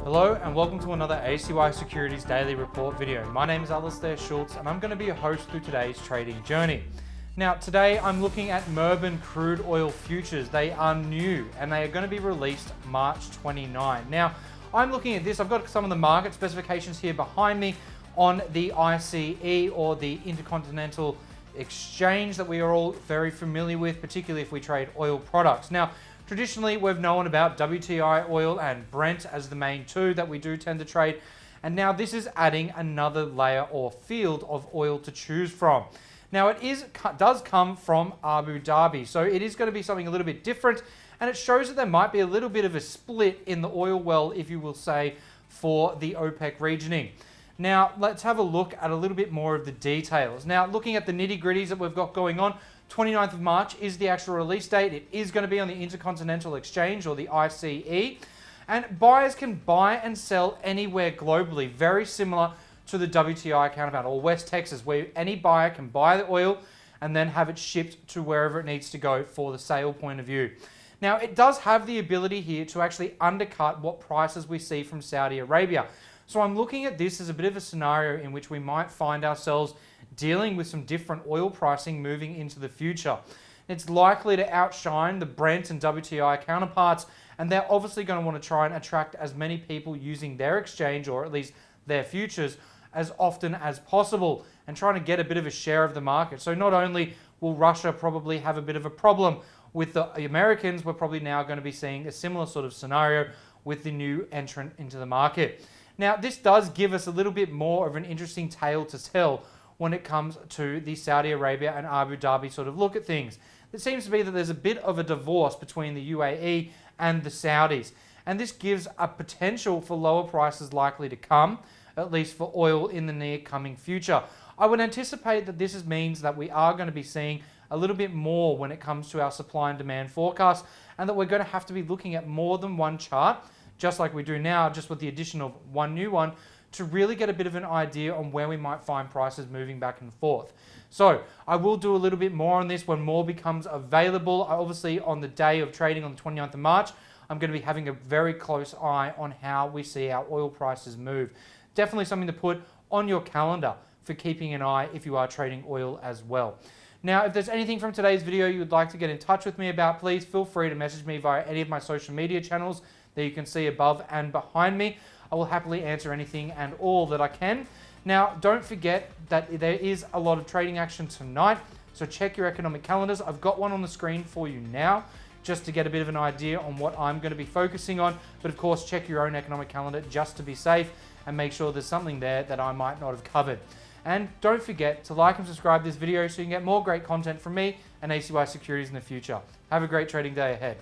Hello and welcome to another ACY Securities daily report video. My name is Alistair Schultz and I'm going to be your host through today's trading journey. Now today I'm looking at Murban crude oil futures. They are new and they are going to be released March 29. Now I'm looking at this, I've got some of the market specifications here behind me on the ICE or the Intercontinental Exchange that we are all very familiar with, particularly if we trade oil products. Now traditionally, we've known about WTI oil and Brent as the main two that we do tend to trade. And now this is adding another layer or field of oil to choose from. Now it does come from Abu Dhabi. So it is going to be something a little bit different. And it shows that there might be a little bit of a split in the oil well, if you will say, for the OPEC regioning. Now let's have a look at a little bit more of the details. Now looking at the nitty gritties that we've got going on, 29th of March is the actual release date. It is going to be on the Intercontinental Exchange or the ICE. And buyers can buy and sell anywhere globally, very similar to the WTI counterpart or West Texas, where any buyer can buy the oil and then have it shipped to wherever it needs to go for the sale point of view. Now, it does have the ability here to actually undercut what prices we see from Saudi Arabia. So I'm looking at this as a bit of a scenario in which we might find ourselves dealing with some different oil pricing moving into the future. It's likely to outshine the Brent and WTI counterparts, and they're obviously going to want to try and attract as many people using their exchange, or at least their futures, as often as possible, and trying to get a bit of a share of the market. So not only will Russia probably have a bit of a problem with the Americans, we're probably now going to be seeing a similar sort of scenario with the new entrant into the market. Now, this does give us a little bit more of an interesting tale to tell when it comes to the Saudi Arabia and Abu Dhabi sort of look at things. It seems to be that there's a bit of a divorce between the UAE and the Saudis. And this gives a potential for lower prices likely to come, at least for oil in the near coming future. I would anticipate that this means that we are going to be seeing a little bit more when it comes to our supply and demand forecast, and that we're going to have to be looking at more than one chart, just like we do now, just with the addition of one new one, to really get a bit of an idea on where we might find prices moving back and forth. So I will do a little bit more on this when more becomes available. Obviously, on the day of trading on the 29th of March, I'm going to be having a very close eye on how we see our oil prices move. Definitely something to put on your calendar for keeping an eye if you are trading oil as well. Now, if there's anything from today's video you would like to get in touch with me about, please feel free to message me via any of my social media channels that you can see above and behind me. I will happily answer anything and all that I can. Now, don't forget that there is a lot of trading action tonight, so check your economic calendars. I've got one on the screen for you now, just to get a bit of an idea on what I'm going to be focusing on. But of course, check your own economic calendar just to be safe and make sure there's something there that I might not have covered. And don't forget to like and subscribe this video so you can get more great content from me and ACY Securities in the future. Have a great trading day ahead.